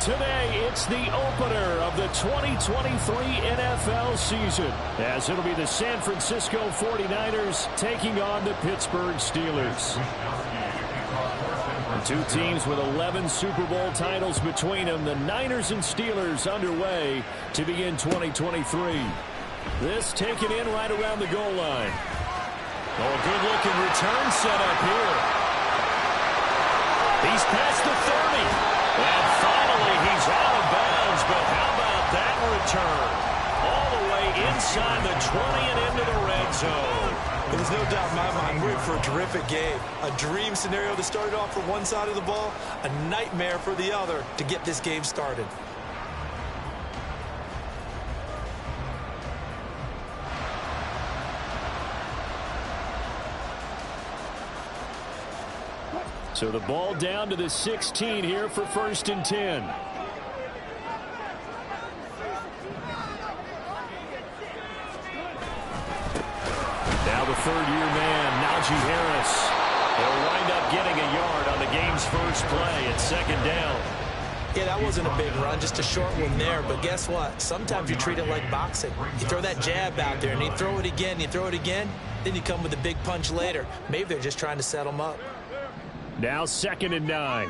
Today, it's the opener of the 2023 NFL season, as it'll be the San Francisco 49ers taking on the Pittsburgh Steelers. The two teams with 11 Super Bowl titles between them, the Niners and Steelers underway to begin 2023. This taken in right around the goal line. Oh, a good-looking return set up here. He's past the 30. And finally, he's out of bounds, but how about that return? All the way inside the 20 and into the red zone. There's no doubt in my mind we're in for a terrific game. A dream scenario to start it off for one side of the ball, a nightmare for the other to get this game started. So the ball down to the 16 here for 1st and 10. Now the third-year man, Najee Harris. He'll wind up getting a yard on the game's first play at 2nd down. Yeah, that wasn't a big run, just a short one there. But guess what? Sometimes you treat it like boxing. You throw that jab out there, and you throw it again, then you come with a big punch later. Maybe they're just trying to set them up. Now 2nd and 9.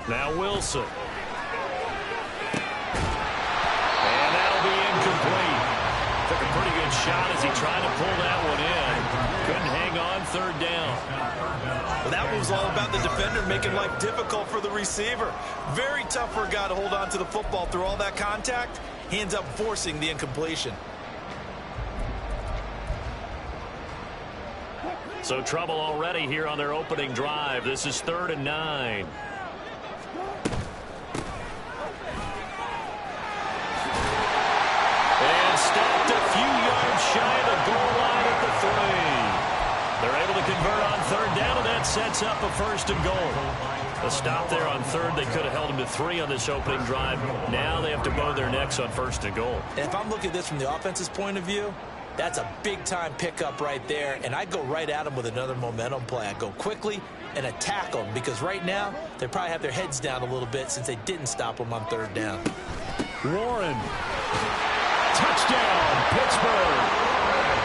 Now Wilson. And that'll be incomplete. Took a pretty good shot as he tried to pull that one in. Couldn't hang on 3rd down. Well, that was all about the defender making life difficult for the receiver. Very tough for a guy to hold on to the football through all that contact. He ends up forcing the incompletion. So trouble already here on their opening drive. This is 3rd and 9. And stopped a few yards shy of the goal line at the 3. They're able to convert on 3rd down, and that sets up a 1st and goal. A stop there on 3rd. They could have held him to 3 on this opening drive. Now they have to bow their necks on 1st and goal. And if I'm looking at this from the offense's point of view, that's a big-time pickup right there, and I'd go right at them with another momentum play. I'd go quickly and attack them, because right now they probably have their heads down a little bit since they didn't stop them on 3rd down. Warren. Touchdown, Pittsburgh.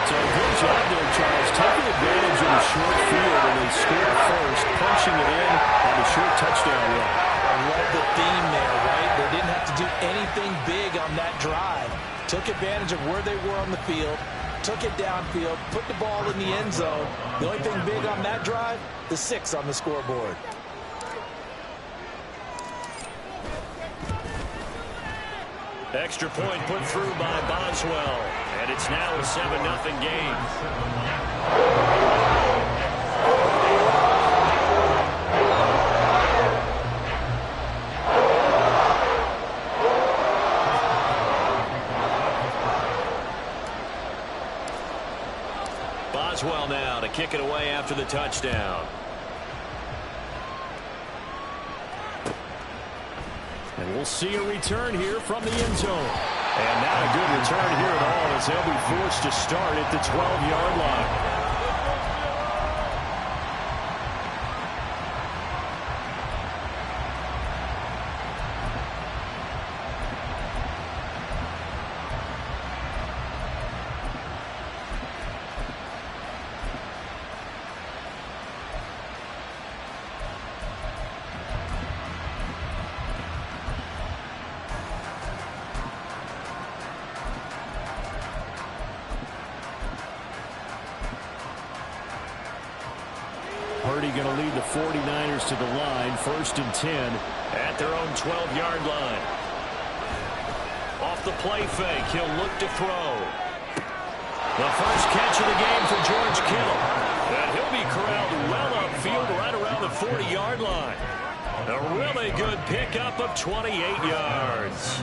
So good job there, Charles, taking advantage of the short field, and they scored first, punching it in on the short touchdown run. I love the theme there, right? They didn't have to do anything big on that drive. Took advantage of where they were on the field, took it downfield, put the ball in the end zone. The only thing big on that drive, the 6 on the scoreboard. Extra point put through by Boswell, and it's now a 7-0 game. Boswell now to kick it away after the touchdown. And we'll see a return here from the end zone. And not a good return here at all, as they'll be forced to start at the 12-yard line. Purdy going to lead the 49ers to the line, 1st and 10 at their own 12-yard line. Off the play fake, he'll look to throw. The first catch of the game for George Kittle. And he'll be corralled well upfield right around the 40-yard line. A really good pickup of 28 yards.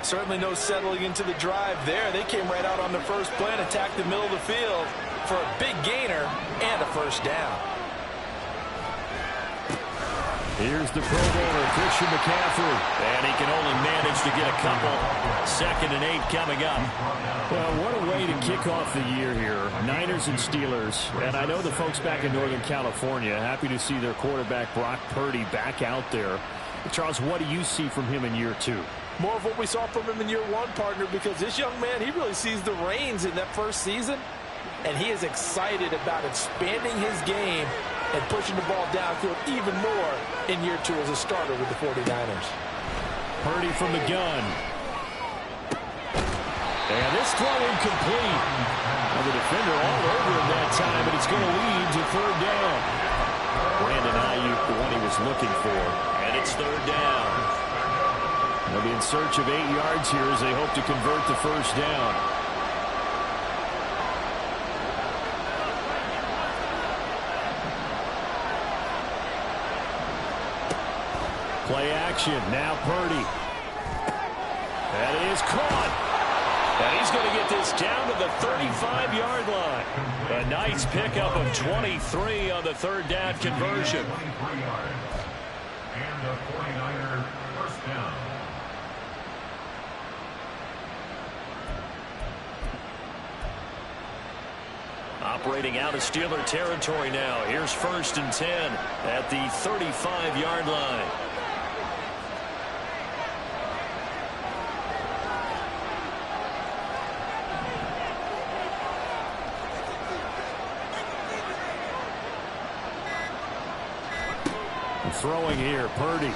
Certainly no settling into the drive there. They came right out on the first play and attacked the middle of the field for a big gainer and a 1st down. Here's the Pro Bowler, Christian McCaffrey. And he can only manage to get a couple. 2nd and 8 coming up. Well, what a way to kick off the year here. Niners and Steelers. And I know the folks back in Northern California happy to see their quarterback Brock Purdy back out there. Charles, what do you see from him in year 2? More of what we saw from him in year 1, partner, because this young man, he really sees the reins in that first season. And he is excited about expanding his game and pushing the ball downfield even more in year 2 as a starter with the 49ers. Purdy from the gun. And this throw incomplete. Well, the defender all over him that time, but it's going to lead to 3rd down. Brandon Ayuk, the one he was looking for. And it's 3rd down. They'll be in search of 8 yards here as they hope to convert the 1st down. Play action. Now Purdy. That is caught. And he's going to get this down to the 35-yard line. A nice pickup of 23 on the 3rd down conversion. And the 49er 1st down. Operating out of Steeler territory now. Here's 1st and 10 at the 35-yard line. Throwing here, Purdy.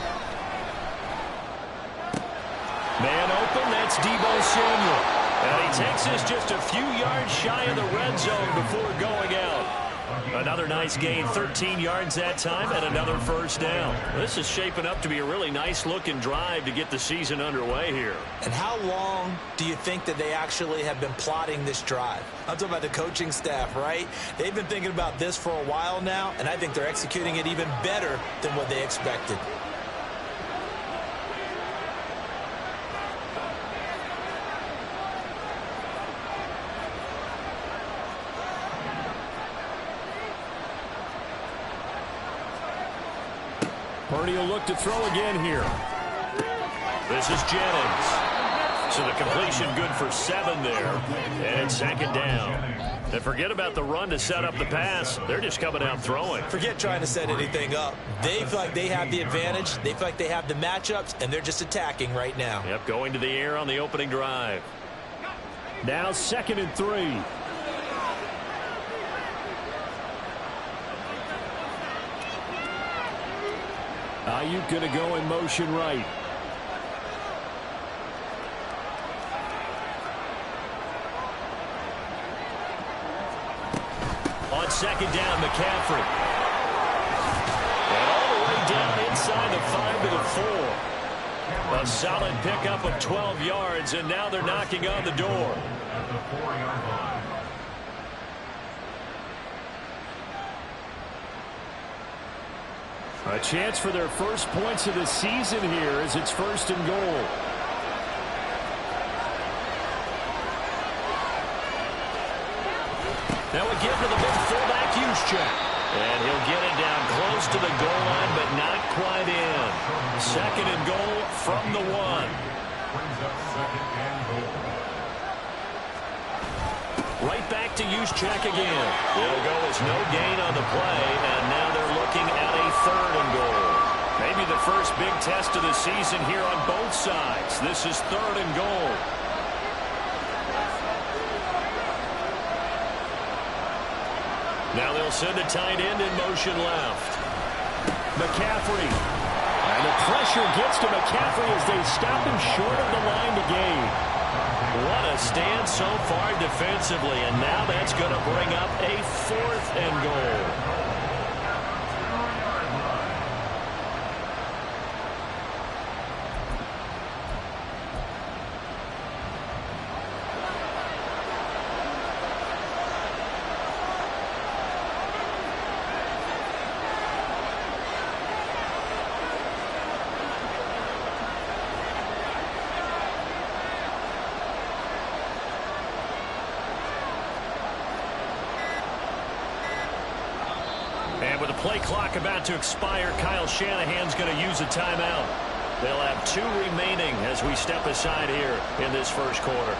Man open, that's Deebo Samuel. And he takes this just a few yards shy of the red zone before going out. Another nice gain, 13 yards that time, and another 1st down. This is shaping up to be a really nice-looking drive to get the season underway here. And how long do you think that they actually have been plotting this drive? I'm talking about the coaching staff, right? They've been thinking about this for a while now, and I think they're executing it even better than what they expected. Purdy will look to throw again here. This is Jennings. So the completion good for 7 there. And 2nd down. And forget about the run to set up the pass. They're just coming out throwing. Forget trying to set anything up. They feel like they have the advantage. They feel like they have the matchups, and they're just attacking right now. Yep, going to the air on the opening drive. Now 2nd and 3. Ayuk going to go in motion right. On 2nd down, McCaffrey. And all the way down inside the 5 to the 4. A solid pickup of 12 yards, and now they're knocking on the door. At the 4-yard line. A chance for their first points of the season here as it's 1st and goal. Now we give to the big fullback Juszczyk. And he'll get it down close to the goal line, but not quite in. 2nd and goal from the 1. Brings up 2nd and goal. Right back to Juszczyk again. It'll go as no gain on the play, and now they're looking at a 3rd and goal. Maybe the first big test of the season here on both sides. This is 3rd and goal. Now they'll send a tight end in motion left. McCaffrey. And the pressure gets to McCaffrey as they stop him short of the line to gain. What a stand so far defensively, and now that's going to bring up a 4th and goal. Play clock about to expire. Kyle Shanahan's going to use a timeout. They'll have 2 remaining as we step aside here in this first quarter.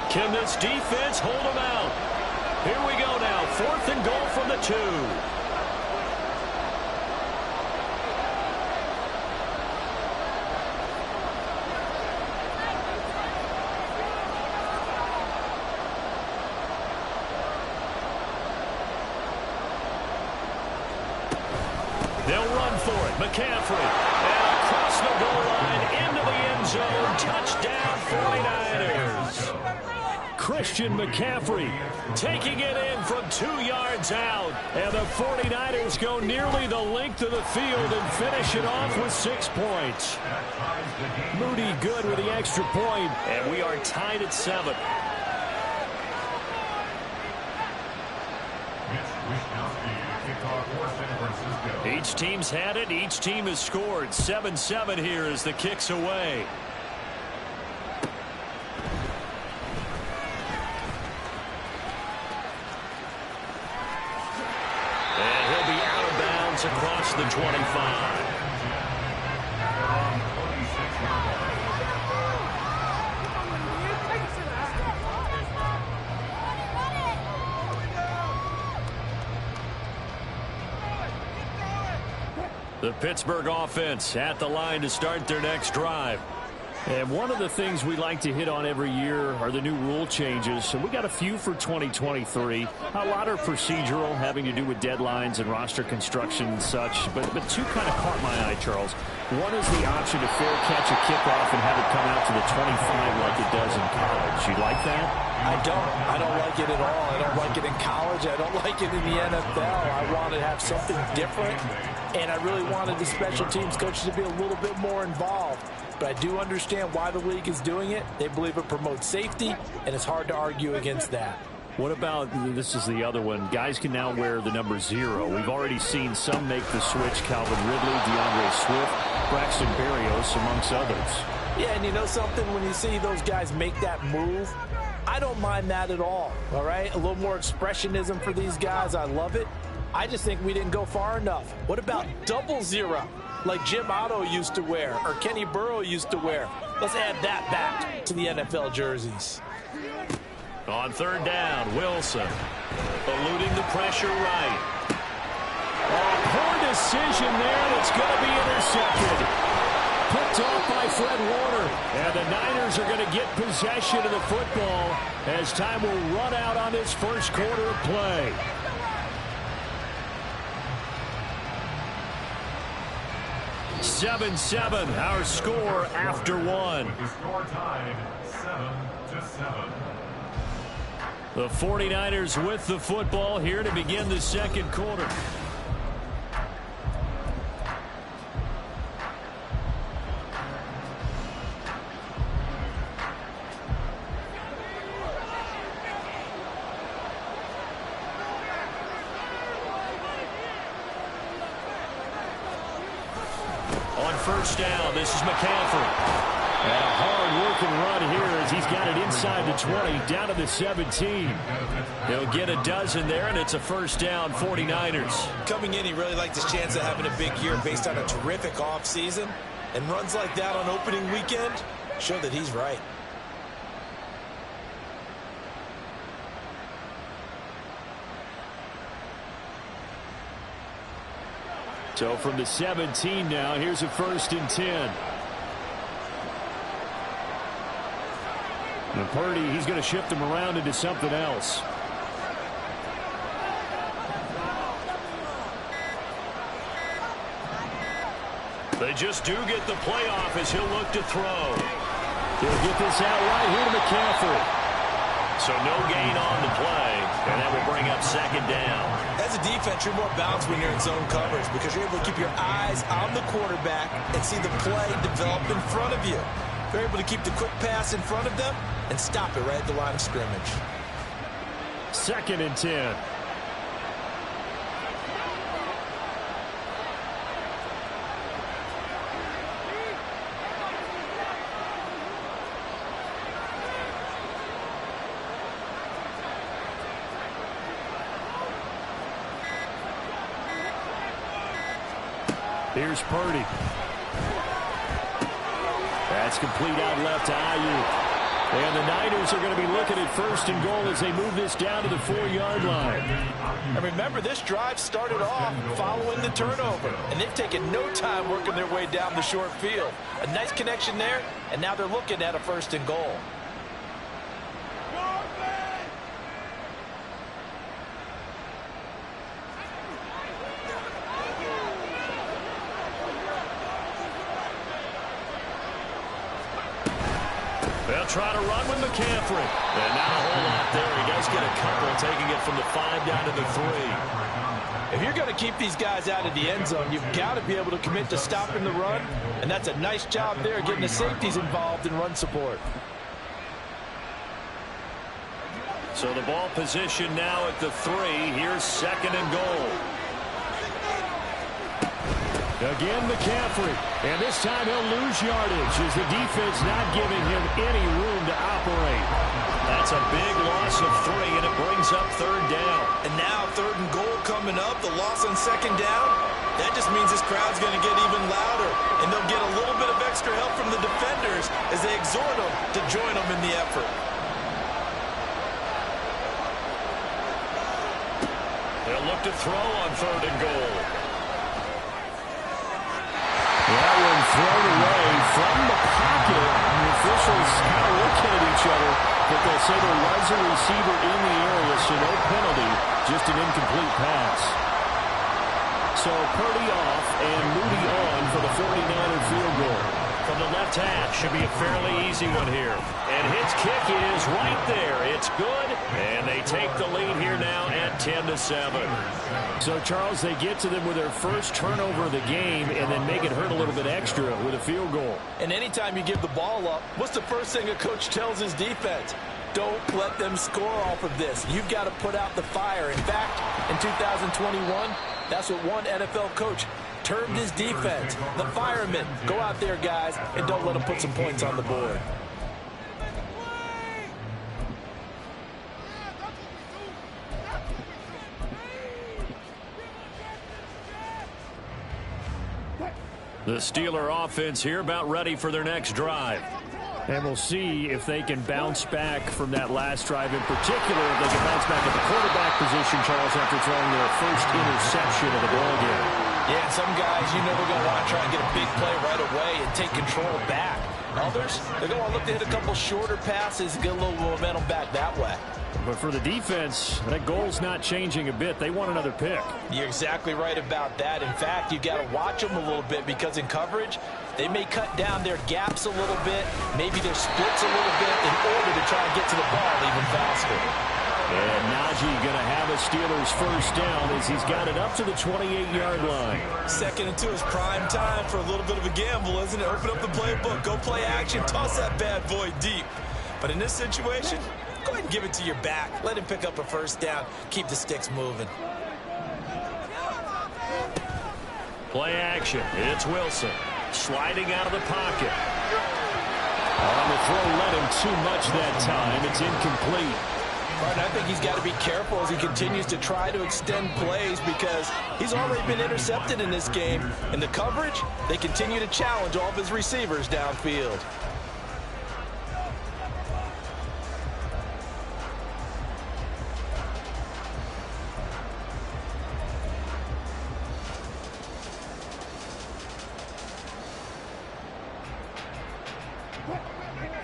Can this defense hold them out? Here we go now. 4th and goal from the 2. They'll run for it. McCaffrey. And across the goal line into the end zone. Touchdown 49ers. Christian McCaffrey taking it in from 2 yards out. And the 49ers go nearly the length of the field and finish it off with 6 points. Moody good with the extra point. And we are tied at 7. Each team's had it. Each team has scored. 7-7 here as the kick's away. And he'll be out of bounds across the 25. The Pittsburgh offense at the line to start their next drive. And one of the things we like to hit on every year are the new rule changes. So we got a few for 2023. A lot are procedural, having to do with deadlines and roster construction and such. But 2 kind of caught my eye, Charles. One is the option to fair catch a kickoff and have it come out to the 25 like it does in college. You like that? I don't like it at all. I don't like it in college. I don't like it in the NFL. I want to have something different. And I really wanted the special teams coaches to be a little bit more involved. But I do understand why the league is doing it. They believe it promotes safety, and it's hard to argue against that. What about, this is the other one, guys can now wear the number 0. We've already seen some make the switch. Calvin Ridley, DeAndre Swift, Braxton Berrios, amongst others. Yeah, and you know something? When you see those guys make that move, I don't mind that at all right? A little more expressionism for these guys. I love it. I just think we didn't go far enough. What about 00, like Jim Otto used to wear or Kenny Burrow used to wear? Let's add that back to the NFL jerseys. On 3rd down, Wilson eluding the pressure right. Poor decision there that's going to be intercepted. Picked off by Fred Warner. And the Niners are going to get possession of the football as time will run out on this first quarter of play. Seven, our score after 1. The score tied 7-7. The 49ers with the football here to begin the second quarter. On 1st down, this is McCaffrey. And a hard-working run here as he's got it inside the 20, down to the 17. He'll get a dozen there, and it's a 1st down, 49ers. Coming in, he really liked his chance of having a big year based on a terrific offseason. And runs like that on opening weekend show that he's right. So from the 17 now, here's a 1st and 10. And Purdy, he's going to shift them around into something else. They just do get the playoff as he'll look to throw. He'll get this out right here to McCaffrey. So no gain on the play, and that will bring up 2nd down. As a defense, you're more balanced when you're in zone coverage because you're able to keep your eyes on the quarterback and see the play develop in front of you. They're able to keep the quick pass in front of them and stop it right at the line of scrimmage. 2nd and 10. Here's Purdy. That's complete out left to Ayuk. And the Niners are going to be looking at 1st and goal as they move this down to the 4-yard line. And remember, this drive started off following the turnover, and they've taken no time working their way down the short field. A nice connection there, and now they're looking at a 1st and goal. They'll try to run with McCaffrey. And not a whole lot there. He does get a couple, taking it from the 5 down to the 3. If you're going to keep these guys out of the end zone, you've got to be able to commit to stopping the run. And that's a nice job there, getting the safeties involved in run support. So the ball position now at the 3. Here's 2nd and goal. Again, McCaffrey. And this time he'll lose yardage as the defense not giving him any room to operate. That's a big loss of 3, and it brings up 3rd down. And now 3rd and goal coming up, the loss on 2nd down. That just means this crowd's going to get even louder, and they'll get a little bit of extra help from the defenders as they exhort them to join them in the effort. They'll look to throw on 3rd and goal. That one thrown away from the pocket. The officials kind of looking at each other, but they'll say there was a receiver in the area, so no penalty, just an incomplete pass. So Purdy off and Moody on for the 49er field goal. From the left half, should be a fairly easy one here. And his kick is right there. It's good, and they take the lead here now at 10-7. So, Charles, they get to them with their first turnover of the game and then make it hurt a little bit extra with a field goal. And anytime you give the ball up, what's the first thing a coach tells his defense? Don't let them score off of this. You've got to put out the fire. In fact, in 2021, that's what one NFL coach termed his defense. The firemen. Go out there, guys, and don't let them put some points on the board. The Steeler offense here about ready for their next drive. And we'll see if they can bounce back from that last drive in particular. If they can bounce back at the quarterback position, Charles, after throwing their first interception of the ball game. Yeah, some guys, you know, they're going to want to try and get a big play right away and take control back. Others, they're going to look to hit a couple shorter passes and get a little momentum back that way. But for the defense, that goal's not changing a bit. They want another pick. You're exactly right about that. In fact, you've got to watch them a little bit because in coverage, they may cut down their gaps a little bit, maybe their splits a little bit in order to try and get to the ball even faster. And Najee going to have a Steelers first down as he's got it up to the 28-yard line. 2nd and 2 is prime time for a little bit of a gamble, isn't it? Open up the playbook, go play action, toss that bad boy deep. But in this situation, go ahead and give it to your back. Let him pick up a first down. Keep the sticks moving. Play action. It's Wilson. Sliding out of the pocket. On the throw, let him too much that time. It's incomplete. Right, I think he's got to be careful as he continues to try to extend plays because he's already been intercepted in this game. In the coverage, they continue to challenge all of his receivers downfield.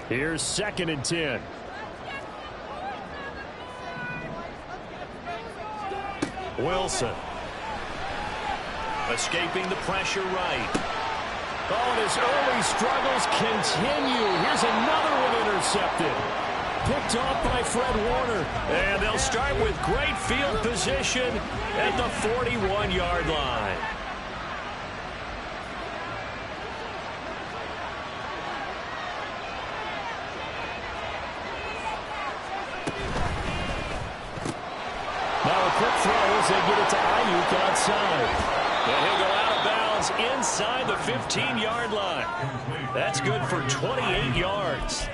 Here's 2nd and 10. Wilson. Escaping the pressure right. Oh, and his early struggles continue. Here's another one intercepted. Picked off by Fred Warner. And they'll start with great field position at the 41-yard line. Now a quick throw as they get it to Ayuk outside. And he'll go out of bounds inside the 15-yard line. That's good for 28 yards.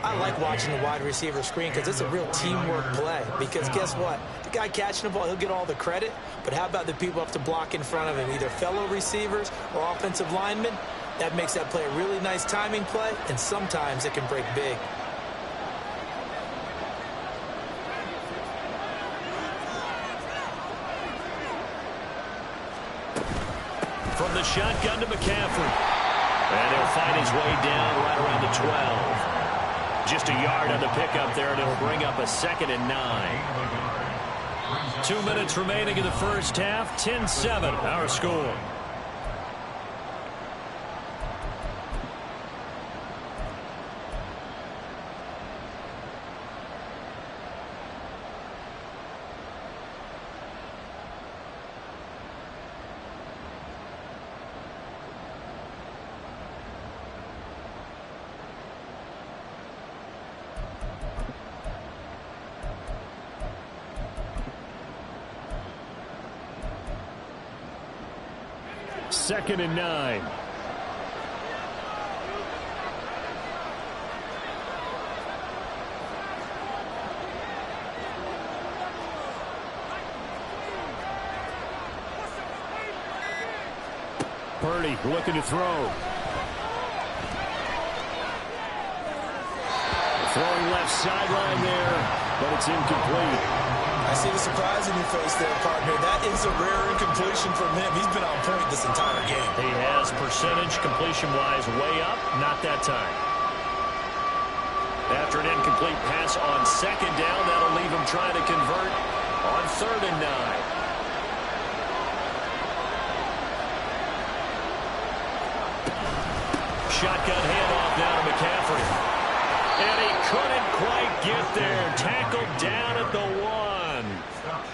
I like watching the wide receiver screen because it's a real teamwork play. Because guess what? The guy catching the ball, he'll get all the credit. But how about the people have to block in front of him, either fellow receivers or offensive linemen? That makes that play a really nice timing play, and sometimes it can break big. From the shotgun to McCaffrey. And he'll find his way down right around the 12. Just a yard on the pickup there, and it'll bring up a 2nd and 9. 2 minutes remaining in the first half. 10-7, our score. Second and 9. Purdy looking to throw. Throwing left sideline there, but it's incomplete. I see the surprise in your face there, partner. That is a rare incompletion from him. He's been on point this entire game. He has percentage completion-wise way up, not that time. After an incomplete pass on 2nd down, that'll leave him trying to convert on 3rd and 9. Shotgun handoff now to McCaffrey. And he couldn't quite get there. Tackled down at the 1.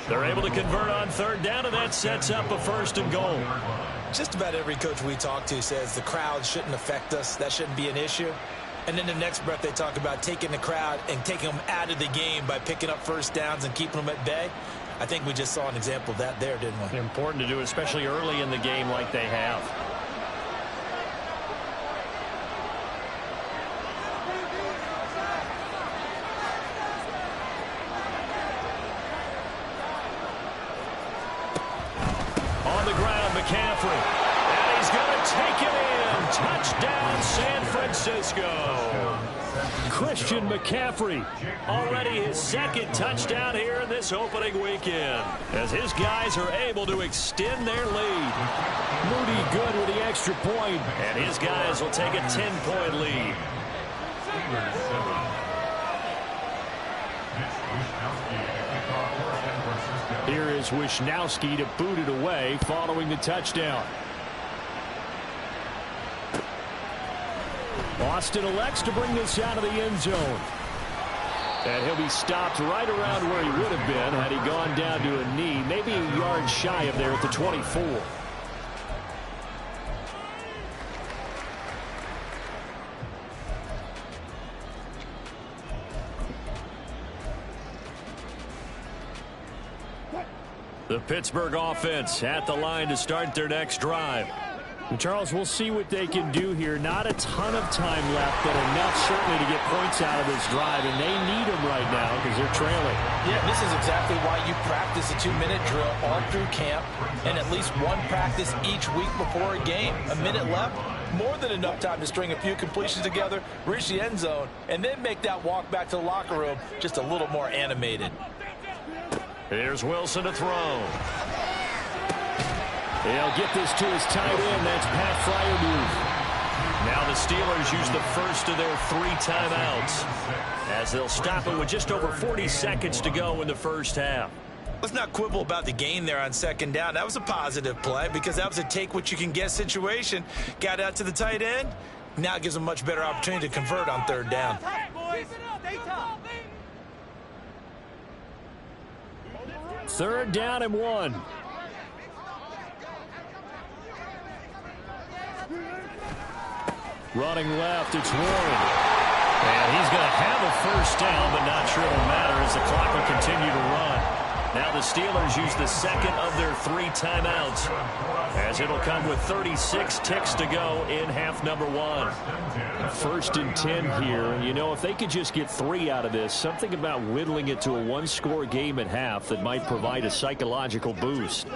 They're able to convert on 3rd down, and that sets up a 1st and goal. Just about every coach we talk to says the crowd shouldn't affect us. That shouldn't be an issue. And then the next breath they talk about taking the crowd and taking them out of the game by picking up 1st downs and keeping them at bay. I think we just saw an example of that there, didn't we? Important to do, especially early in the game like they have. McCaffrey, and he's going to take it in. Touchdown, San Francisco. Christian McCaffrey, already his 2nd touchdown here in this opening weekend, as his guys are able to extend their lead. Moody good with the extra point, and his guys will take a 10-point lead. Here is Wisnowski to boot it away following the touchdown. Austin elects to bring this out of the end zone. And he'll be stopped right around where he would have been had he gone down to a knee, maybe a yard shy of there at the 24. The Pittsburgh offense at the line to start their next drive. And Charles, we'll see what they can do here. Not a ton of time left, but enough certainly to get points out of this drive, and they need them right now because they're trailing. Yeah, this is exactly why you practice a 2-minute drill all through camp and at least one practice each week before a game. A minute left, more than enough time to string a few completions together, reach the end zone, and then make that walk back to the locker room just a little more animated. Here's Wilson to throw. He'll get this to his tight end. That's Pat Freiermuth. Now the Steelers use the first of their 3 timeouts as they'll stop it with just over 40 seconds to go in the first half. Let's not quibble about the gain there on 2nd down. That was a positive play because that was a take-what-you-can-get situation. Got out to the tight end. Now it gives them a much better opportunity to convert on 3rd down. Third down and 1. Running left, it's Warren. And he's going to have a first down, but not sure it'll matter as the clock will continue to run. Now the Steelers use the second of their 3 timeouts, as it'll come with 36 ticks to go in half number 1. 1st and 10 here. You know, if they could just get 3 out of this, something about whittling it to a 1-score game at half that might provide a psychological boost.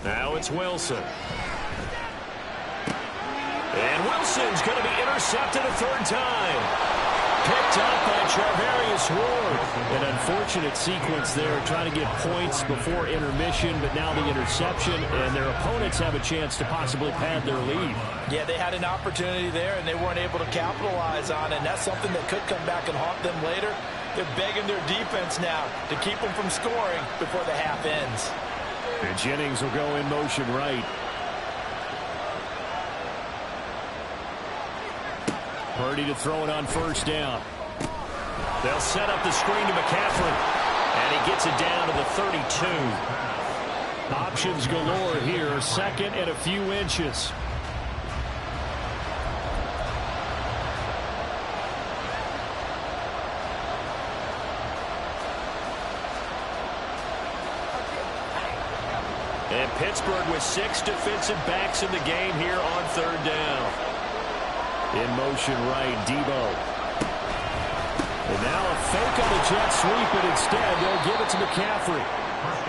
Now it's Wilson. And Wilson's going to be intercepted a 3rd time. Picked up by Charvarius Ward. An unfortunate sequence there, trying to get points before intermission, but now the interception, and their opponents have a chance to possibly pad their lead. Yeah, they had an opportunity there, and they weren't able to capitalize on it, and that's something that could come back and haunt them later. They're begging their defense now to keep them from scoring before the half ends. And Jennings will go in motion right. Purdy to throw it on 1st down. They'll set up the screen to McCaffrey, and he gets it down to the 32. Options galore here, 2nd and a few inches. And Pittsburgh with 6 defensive backs in the game here on 3rd down. In motion right, Debo. And now a fake on the jet sweep, but instead they'll give it to McCaffrey.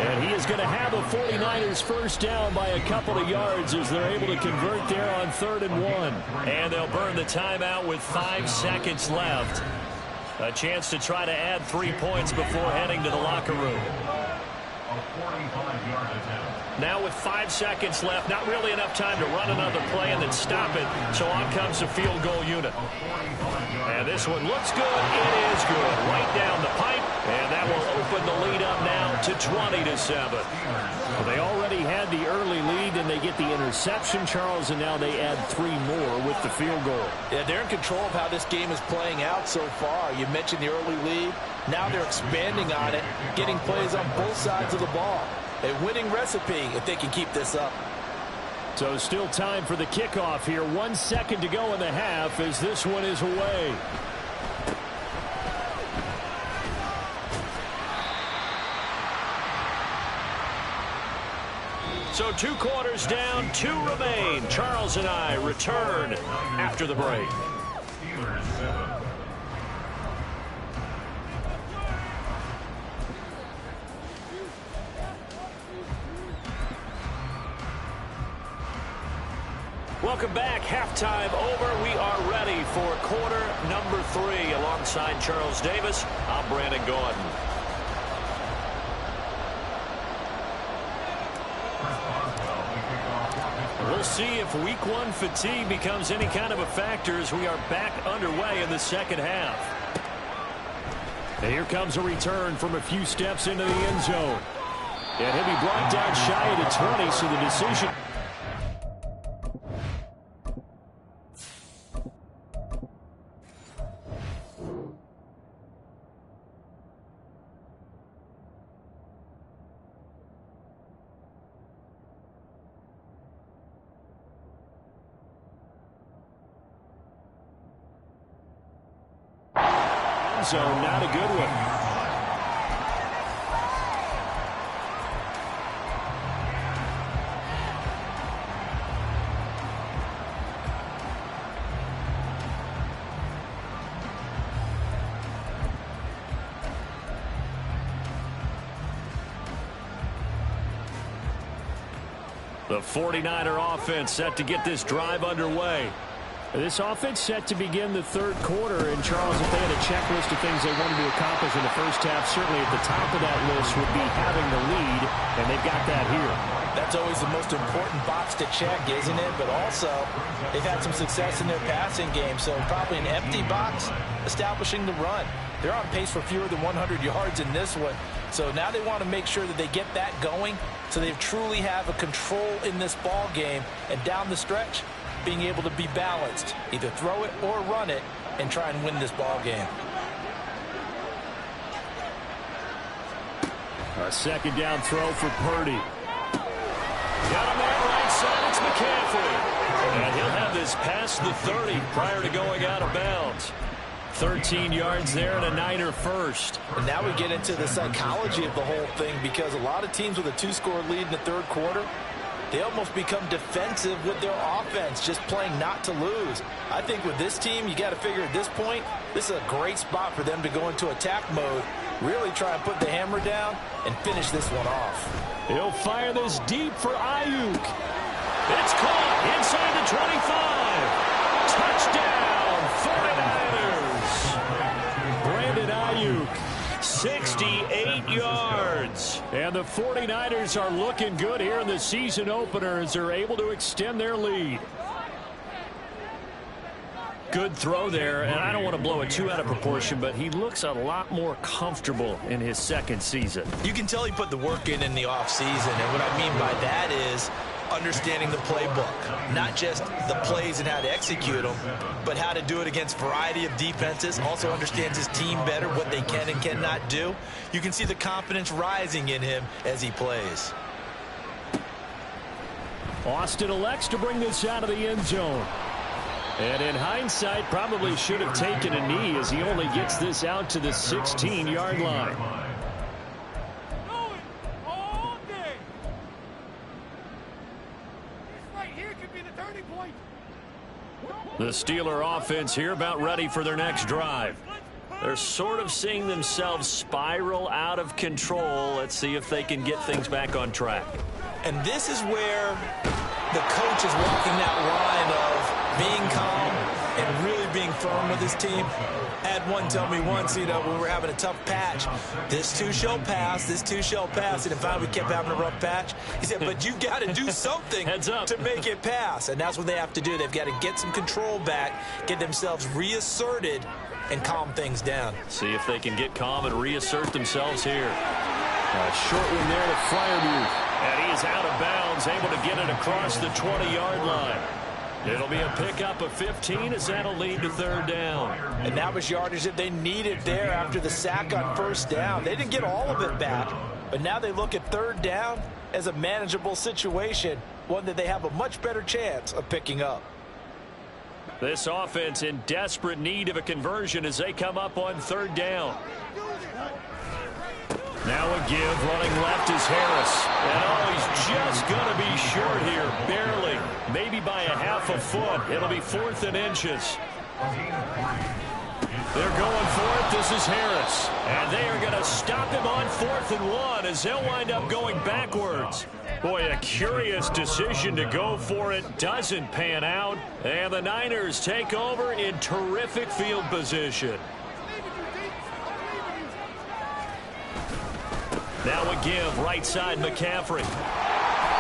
And he is going to have a 49ers 1st down by a couple of yards as they're able to convert there on 3rd and 1. And they'll burn the timeout with 5 seconds left. A chance to try to add 3 points before heading to the locker room. A 45-yard attempt. Now with 5 seconds left, not really enough time to run another play and then stop it. So on comes the field goal unit. And this one looks good. It is good. Right down the pipe. And that will open the lead up now to 20-7. Well, they already had the early lead, and they get the interception, Charles, and now they add 3 more with the field goal. Yeah, they're in control of how this game is playing out so far. You mentioned the early lead. Now they're expanding on it, getting plays on both sides of the ball. A winning recipe if they can keep this up. So still time for the kickoff here. 1 second to go in the half as this one is away. So 2 quarters down, 2 remain. Charles and I return after the break. Steelers 7. Welcome back. Halftime over. We are ready for quarter number 3. Alongside Charles Davis, I'm Brandon Gordon. We'll see if week 1 fatigue becomes any kind of a factor as we are back underway in the 2nd half. And here comes a return from a few steps into the end zone. And he'll be brought down shy of the 20, so the decision... zone, not a good one. The 49er offense set to get this drive underway. This offense set to begin the 3rd quarter, and Charles, if they had a checklist of things they wanted to accomplish in the 1st half, certainly at the top of that list would be having the lead, and they've got that here. That's always the most important box to check, isn't it? But also, they've had some success in their passing game, so probably an empty box, establishing the run. They're on pace for fewer than 100 yards in this one, so now they want to make sure that they get that going so they truly have a control in this ball game, and down the stretch, being able to be balanced, either throw it or run it, and try and win this ball game. A 2nd down throw for Purdy. Got him there right side, it's McCaffrey. And he'll have this past the 30 prior to going out of bounds. 13 yards there and a Niner first. And now we get into the psychology of the whole thing, because a lot of teams with a 2-score lead in the third quarter, they almost become defensive with their offense, just playing not to lose. I think with this team, you got to figure at this point, this is a great spot for them to go into attack mode, really try and put the hammer down and finish this one off. He'll fire this deep for Ayuk. It's caught inside the 25. Touchdown, 49ers. Brandon Ayuk, 68 yards. And the 49ers are looking good here in the season opener as they're able to extend their lead. Good throw there, and I don't want to blow it too out of proportion, but he looks a lot more comfortable in his second season. You can tell he put the work in the offseason, and what I mean by that is understanding the playbook, not just the plays and how to execute them, but how to do it against a variety of defenses. Also understands his team better, what they can and cannot do. You can see the confidence rising in him as he plays. Austin elects to bring this out of the end zone. And in hindsight, probably should have taken a knee as he only gets this out to the 16-yard line. The Steeler offense here about ready for their next drive. They're sort of seeing themselves spiral out of control. Let's see if they can get things back on track. And this is where the coach is walking that line of being calm and really being firm with his team. I had one tell me once, when we were having a tough patch, this too shall pass, this too shall pass. And finally we kept having a rough patch. He said, but you've got to do something to make it pass. And that's what they have to do. They've got to get some control back, get themselves reasserted, and calm things down. See if they can get calm and reassert themselves here. A short one there to Freiermuth. And he is out of bounds, able to get it across the 20-yard line. It'll be a pickup of 15 as that'll lead to third down. And that was yardage that they needed there after the sack on first down. They didn't get all of it back, but now they look at third down as a manageable situation, one that they have a much better chance of picking up. This offense in desperate need of a conversion as they come up on third down. Now a give, running left is Harris. And he's just going to be short here, barely. Maybe by a half a foot. It'll be 4th and inches. They're going for it. This is Harris. And they are going to stop him on 4th and 1 as they'll wind up going backwards. Boy, a curious decision to go for it. Doesn't pan out. And the Niners take over in terrific field position. Now a give, right side McCaffrey.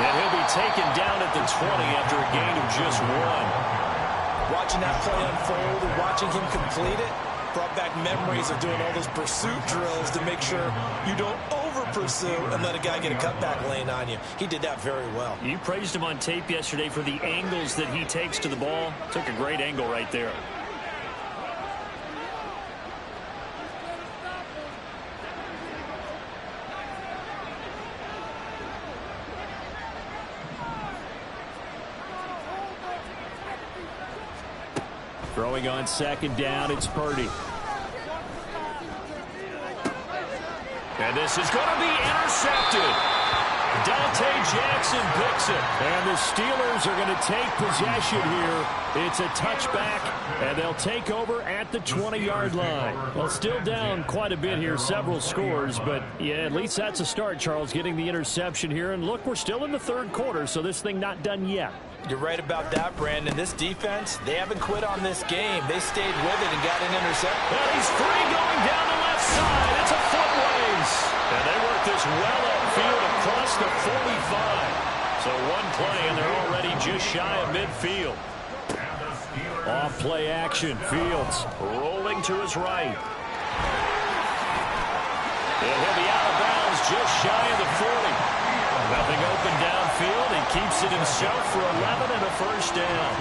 And he'll be taken down at the 20 after a gain of just 1. Watching that play unfold and watching him complete it brought back memories of doing all those pursuit drills to make sure you don't over-pursue and let a guy get a cutback lane on you. He did that very well. You praised him on tape yesterday for the angles that he takes to the ball. Took a great angle right there. Throwing on second down, it's Purdy. And this is going to be intercepted. Dante Jackson picks it. And the Steelers are going to take possession here. It's a touchback, and they'll take over at the 20-yard line. Well, still down quite a bit here, several scores, but yeah, at least that's a start, Charles, getting the interception here. And look, we're still in the third quarter, so this thing not done yet. You're right about that, Brandon. This defense, they haven't quit on this game. They stayed with it and got an interception. And he's free going down the left side. It's a foot race. And they work this well upfield across the 45. So one play, and they're already just shy of midfield. Off play action. Fields rolling to his right. And he'll be out of bounds just shy of the 40. Nothing open downfield. He keeps it himself for 11 and a first down.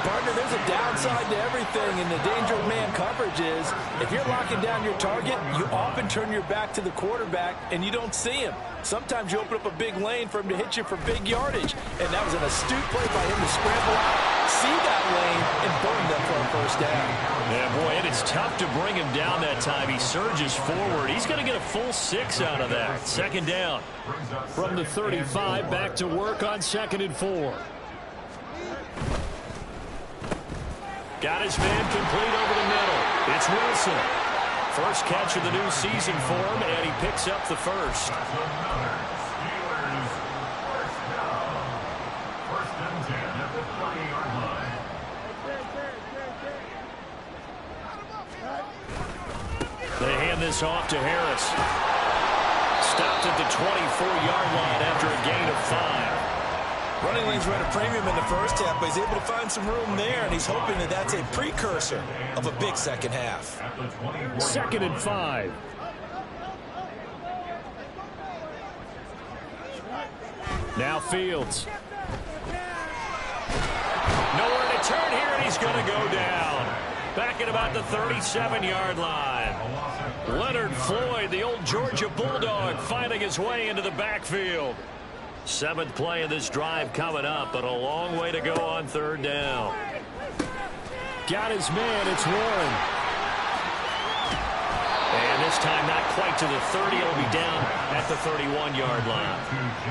Partner, there's a downside to everything, and the danger of man coverage is if you're locking down your target, you often turn your back to the quarterback, and you don't see him. Sometimes you open up a big lane for him to hit you for big yardage, and that was an astute play by him to scramble out, see that lane, and burn them for a first down. Yeah, boy, and it's tough to bring him down that time. He surges forward. He's going to get a full 6 out of that. Second down. From the 35, back to work on 2nd and 4. Got his man complete over the middle. It's Wilson. First catch of the new season for him, and he picks up the first. They hand this off to Harris. Stopped at the 24-yard line after a gain of 5. Running lanes were at a premium in the first half, but he's able to find some room there, and he's hoping that that's a precursor of a big second half. 2nd and 5. Now Fields. Nowhere to turn here, and he's going to go down. Back at about the 37-yard line. Leonard Floyd, the old Georgia Bulldog, finding his way into the backfield. 7th play of this drive coming up, but a long way to go on 3rd down. Got his man. It's Warren. And this time not quite to the 30. It'll be down at the 31-yard line.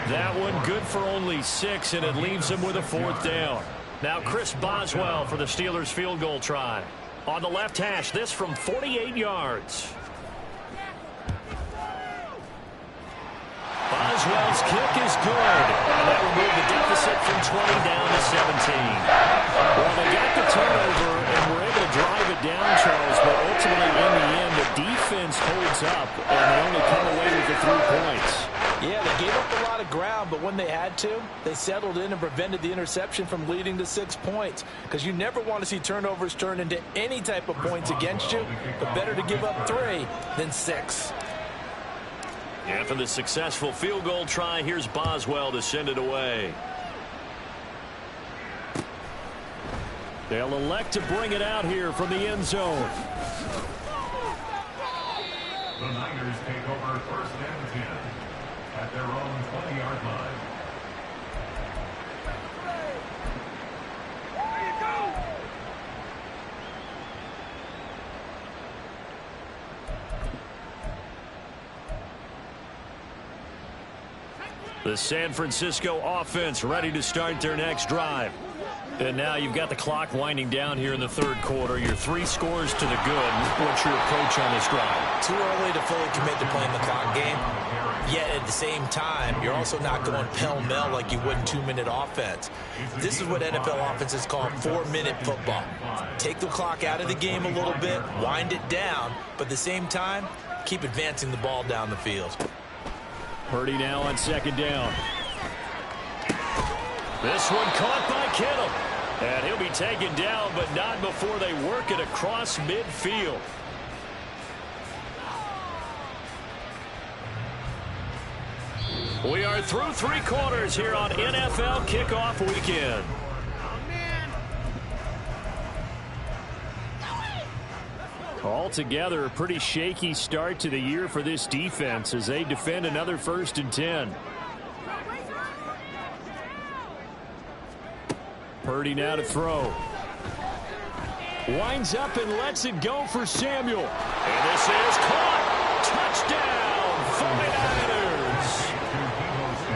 That one good for only 6, and it leaves him with a 4th down. Now Chris Boswell for the Steelers field goal try. On the left hash, this from 48 yards. Boswell's kick is good. And that will move the deficit from 20 down to 17. Well, they got the turnover and were able to drive it down, Charles, but ultimately in the end, the defense holds up, and they only come away with the 3 points. Yeah, they gave up a lot of ground, but when they had to, they settled in and prevented the interception from leading to 6 points. Because you never want to see turnovers turn into any type of points against you, but better to give up 3 than 6. After the successful field goal try, here's Boswell to send it away. They'll elect to bring it out here from the end zone. The Niners take over 1st and 10 at their own 20-yard line. The San Francisco offense ready to start their next drive. And now you've got the clock winding down here in the 3rd quarter. Your 3 scores to the good. What's your approach on this drive? Too early to fully commit to playing the clock game. Yet at the same time, you're also not going pell-mell like you would in 2-minute offense. This is what NFL offenses call 4-minute football. Take the clock out of the game a little bit, wind it down, but at the same time, keep advancing the ball down the field. Purdy now on 2nd down. This one caught by Kittle. And he'll be taken down, but not before they work it across midfield. We are through 3 quarters here on NFL Kickoff Weekend. Altogether, a pretty shaky start to the year for this defense as they defend another 1st and 10. Purdy now to throw. Winds up and lets it go for Samuel. And this is caught. Touchdown, 49ers.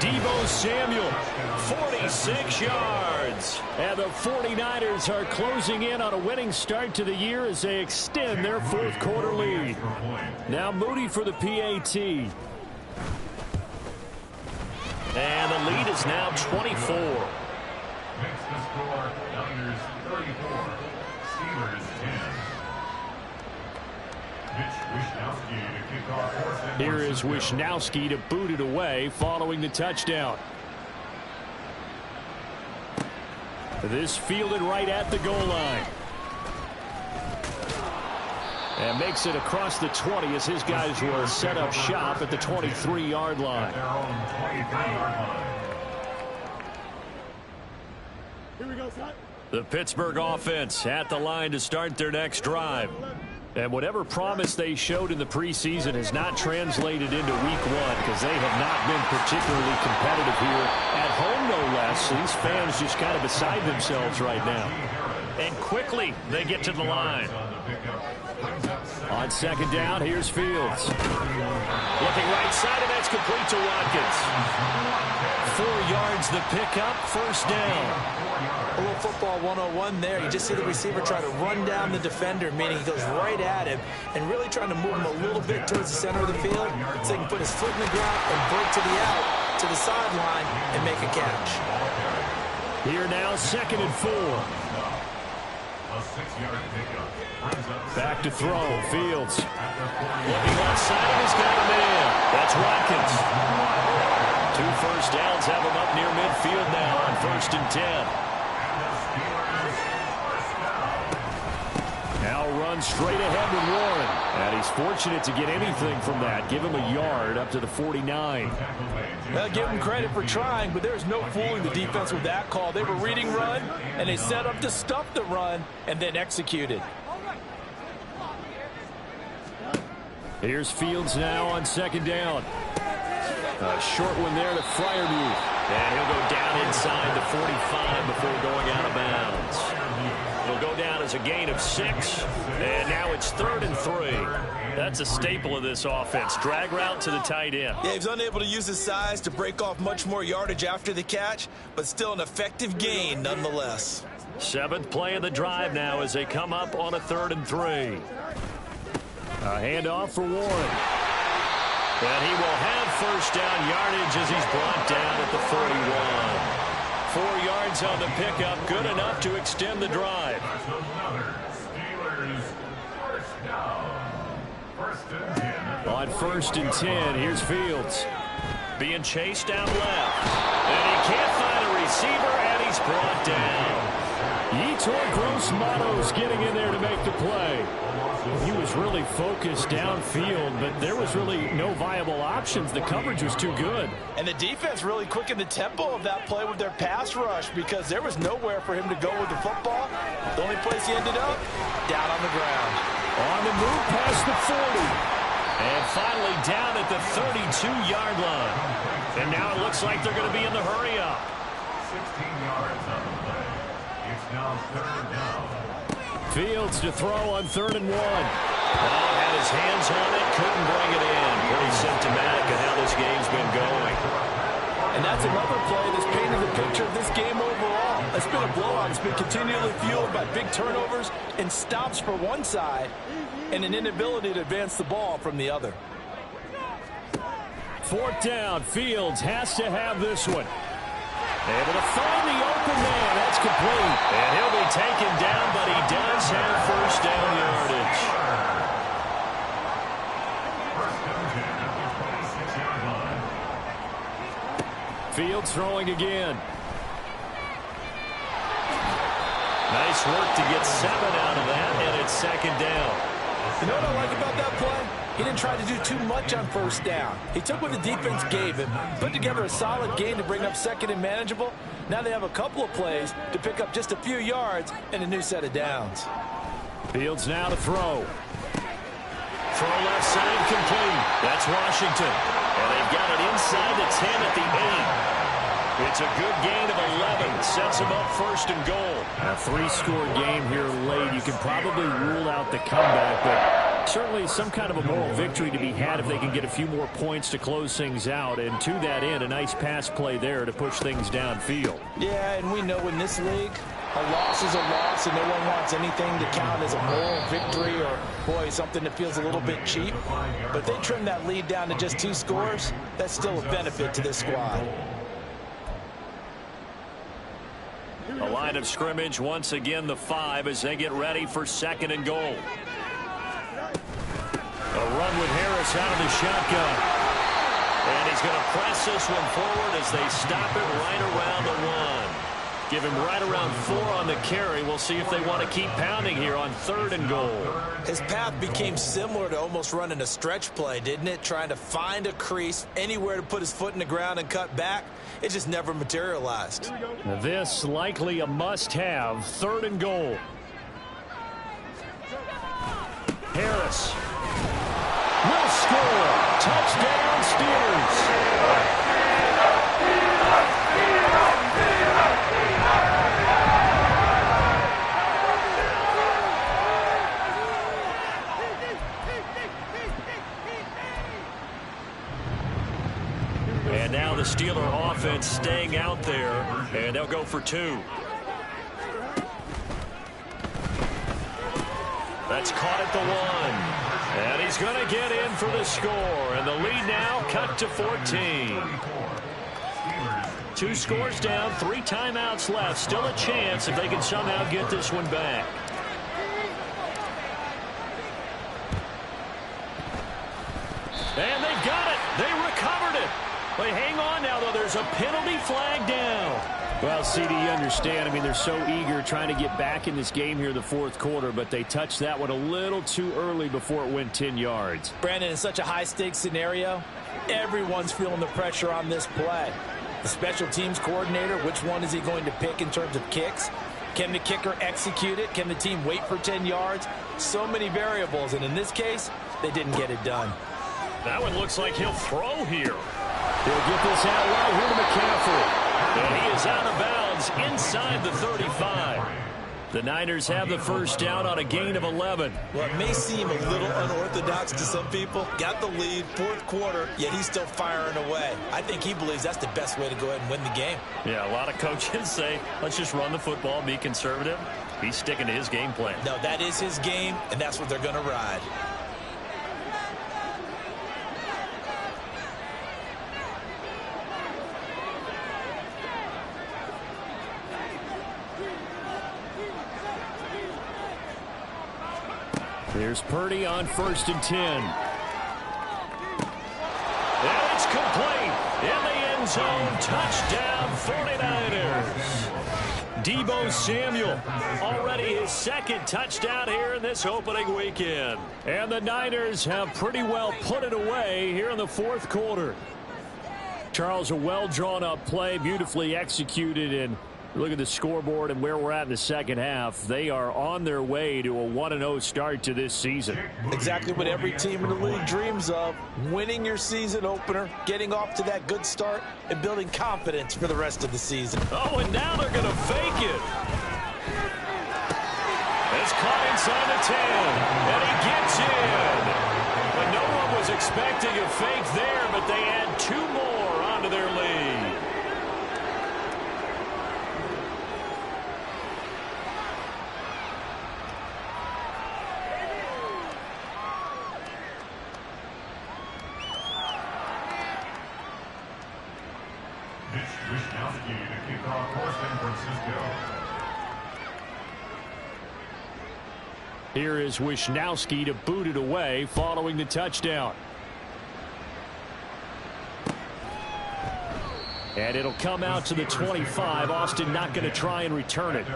Deebo Samuel, 46 yards. And the 49ers are closing in on a winning start to the year as they extend their 4th quarter lead. Now Moody for the PAT. And the lead is now 24. Makes the score Niners 34, Steelers 10. Mitch Wishnowsky to kick off 4th and 1. Here is Wishnowsky to boot it away following the touchdown. This fielded right at the goal line. And makes it across the 20 as his guys will set up shop at the 23-yard line. Their own 23-yard line. The Pittsburgh offense at the line to start their next drive. And whatever promise they showed in the preseason has not translated into week 1 because they have not been particularly competitive here at home, no less. These fans just kind of beside themselves right now. And quickly they get to the line. On second down, here's Fields. Looking right side, and that's complete to Watkins. 4 yards the pickup, first down. A little football 101 there. You just see the receiver try to run down the defender, meaning he goes right at him and really trying to move him a little bit towards the center of the field so he can put his foot in the ground and break to the out, to the sideline, and make a catch. Here now, 2nd and 4. Back to throw, Fields. Looking left side, and he's got a man. That's Watkins. 2 first downs have him up near midfield now on 1st and 10. Now run straight ahead with Warren. And he's fortunate to get anything from that. Give him a yard up to the 49. Well, give him credit for trying, but there's no fooling the defense with that call. They were reading run, and they set up to stuff the run and then executed. Here's Fields now on 2nd down. A short one there to Freiermuth. And he'll go down inside the 45 before going out of bounds. He'll go down as a gain of 6, and now it's 3rd and 3. That's a staple of this offense. Drag route to the tight end. Yeah, he's unable to use his size to break off much more yardage after the catch, but still an effective gain nonetheless. 7th play of the drive now as they come up on a 3rd and 3. A handoff for Warren. And he will have first down yardage as he's brought down at the 41. 4 yards on the pickup, good enough to extend the drive. On 1st and 10, here's Fields. Being chased down left. And he can't find a receiver, and he's brought down. Yetur Gross-Matos getting in there to make the play. He was really focused downfield, but there was really no viable options. The coverage was too good. And the defense really quickened the tempo of that play with their pass rush because there was nowhere for him to go with the football. The only place he ended up, down on the ground. On the move past the 40. And finally down at the 32-yard line. And now it looks like they're going to be in the hurry-up. 16 yards on the play. It's now 3rd down. Fields to throw on 3rd and 1. Had his hands on it, couldn't bring it in. Pretty symptomatic of how this game's been going. And that's another play that's painted the picture of this game overall. It's been a blowout. It's been continually fueled by big turnovers and stops for one side and an inability to advance the ball from the other. 4th down. Fields has to have this one. Able to find the open man. That's complete. And he'll be taken down, but he does have first down yardage. Fields throwing again. Nice work to get 7 out of that, and it's 2nd down. You know what I like about that play? He didn't try to do too much on 1st down. He took what the defense gave him, put together a solid game to bring up 2nd and manageable. Now they have a couple of plays to pick up just a few yards and a new set of downs. Fields now to throw. Throw left side complete. That's Washington. And they've got it inside the 10 at the 8. It's a good gain of 11. Sets them up 1st and goal. A 3-score game here late. You can probably rule out the comeback, but certainly some kind of a moral victory to be had if they can get a few more points to close things out. And to that end, a nice pass play there to push things downfield. Yeah, and we know in this league, a loss is a loss, and no one wants anything to count as a moral victory or, boy, something that feels a little bit cheap. But they trim that lead down to just 2 scores. That's still a benefit to this squad. A line of scrimmage, once again the 5 as they get ready for 2nd and goal. A run with Harris out of the shotgun. And he's going to press this one forward as they stop it right around the 1. Give him right around 4 on the carry. We'll see if they want to keep pounding here on 3rd and goal. His path became similar to almost running a stretch play, didn't it? Trying to find a crease, anywhere to put his foot in the ground and cut back. It just never materialized. This likely a must-have. 3rd and goal. Harris will score. Touchdown, Steelers. staying out there, and they'll go for 2. That's caught at the 1. And he's going to get in for the score. And the lead now cut to 14. 2 scores down, 3 timeouts left. Still a chance if they can somehow get this one back. And they've got it. They recovered it. They hang on now, though. There's a penalty flag down. Well, CD, you understand. I mean, they're so eager trying to get back in this game here in the fourth quarter, but they touched that one a little too early before it went 10 yards. Brandon, in such a high-stakes scenario, everyone's feeling the pressure on this play. The special teams coordinator, which one is he going to pick in terms of kicks? Can the kicker execute it? Can the team wait for 10 yards? So many variables, and in this case, they didn't get it done. That one looks like he'll throw here. He'll get this out right here to McCaffrey. And he is out of bounds inside the 35. The Niners have the first down on a gain of 11. Well, it may seem a little unorthodox to some people. Got the lead, fourth quarter, yet he's still firing away. I think he believes that's the best way to go ahead and win the game. Yeah, a lot of coaches say, let's just run the football, be conservative. He's sticking to his game plan. No, that is his game, and that's what they're going to ride. Here's Purdy on 1st and 10. And it's complete. In the end zone. Touchdown 49ers. Deebo Samuel, already his 2nd touchdown here in this opening weekend. And the Niners have pretty well put it away here in the fourth quarter. Charles, a well-drawn-up play, beautifully executed, and look at the scoreboard and where we're at in the second half. They are on their way to a 1-0 start to this season. Exactly what every team in the league dreams of. Winning your season opener, getting off to that good start, and building confidence for the rest of the season. Oh, and now they're going to fake it. It's caught inside the 10, and he gets in. But no one was expecting a fake there, but they add 2 more onto their lead. Here is Wishnowski to boot it away following the touchdown. And it'll come out to the 25. Austin not going to try and return it.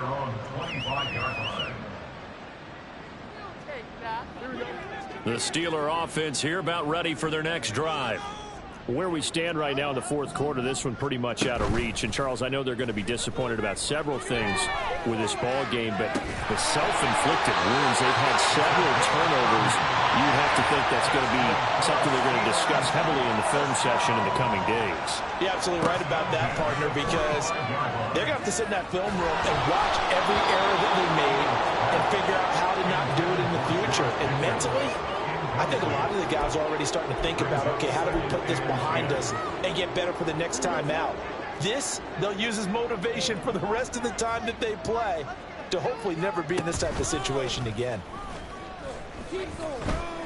The Steeler offense here about ready for their next drive. Where we stand right now in the fourth quarter, this one pretty much out of reach. And, Charles, I know they're going to be disappointed about several things with this ball game, but the self-inflicted wounds, they've had several turnovers. You have to think that's going to be something they're going to discuss heavily in the film session in the coming days. You're absolutely right about that, partner, because they're going to have to sit in that film room and watch every error that they made and figure out how to not do it in the future. And mentally, I think a lot of the guys are already starting to think about, okay, how do we put this behind us and get better for the next time out? This, they'll use as motivation for the rest of the time that they play to hopefully never be in this type of situation again.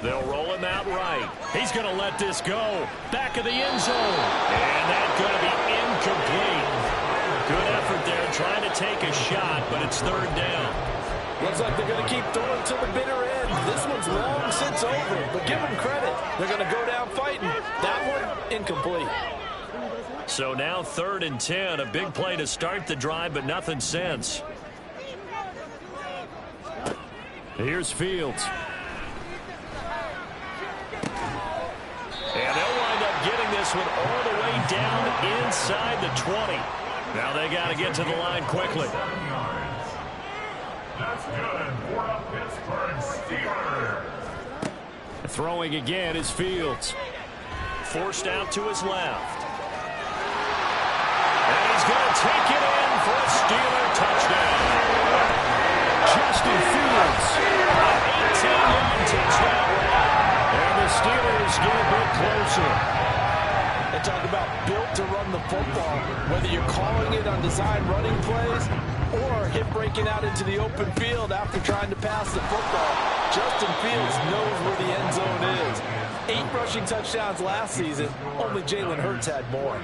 They'll roll him out right. He's going to let this go. Back of the end zone. And that's going to be incomplete. Good effort there trying to take a shot, but it's 3rd down. Looks like they're going to keep throwing to the bitter end. This one's long since over, but give them credit. They're going to go down fighting. That one, incomplete. So now 3rd and 10. A big play to start the drive, but nothing since. Here's Fields. And they'll wind up getting this one all the way down inside the 20. Now they got to get to the line quickly. That's good for the Pittsburgh Steelers. Throwing again is Fields. Forced out to his left. And he's going to take it in for a Steeler touchdown. Justin Fields. An 18-yard touchdown. And the Steelers get a bit closer. And talk about built to run the football, whether you're calling it on design running plays or him breaking out into the open field after trying to pass the football. Justin Fields knows where the end zone is. 8 rushing touchdowns last season. Only Jalen Hurts had more.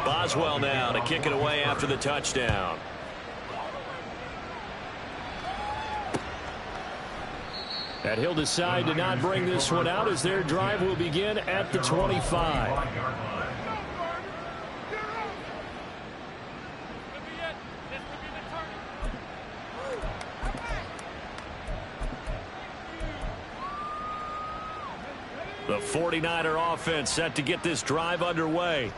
Boswell now to kick it away after the touchdown. And he'll decide to not bring this one out as their drive will begin at the 25. The 49er offense set to get this drive underway.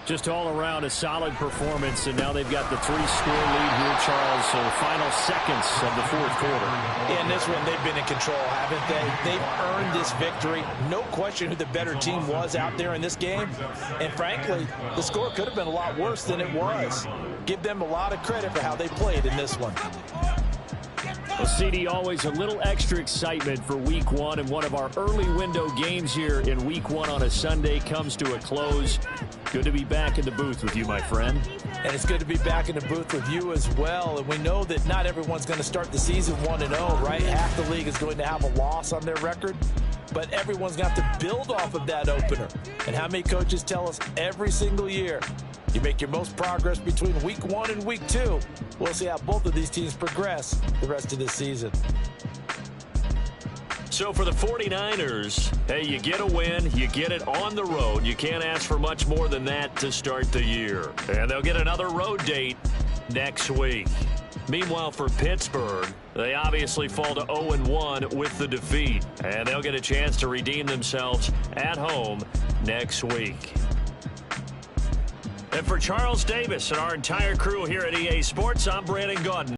Just all around a solid performance, and now they've got the 3-score lead here, Charles. So final seconds of the fourth quarter. Yeah, in this one, they've been in control, haven't they? They've earned this victory. No question who the better team was out there in this game. And frankly, the score could have been a lot worse than it was. Give them a lot of credit for how they played in this one. Well, CD, always a little extra excitement for Week 1, and one of our early window games here in Week 1 on a Sunday comes to a close. Good to be back in the booth with you, my friend. And it's good to be back in the booth with you as well. And we know that not everyone's going to start the season 1-0, right? Half the league is going to have a loss on their record. But everyone's going to have to build off of that opener. And how many coaches tell us every single year, you make your most progress between Week 1 and Week 2. We'll see how both of these teams progress the rest of this season. So for the 49ers, hey, you get a win, you get it on the road. You can't ask for much more than that to start the year. And they'll get another road date next week. Meanwhile, for Pittsburgh, they obviously fall to 0-1 with the defeat. And they'll get a chance to redeem themselves at home next week. And for Charles Davis and our entire crew here at EA Sports, I'm Brandon Gaudin.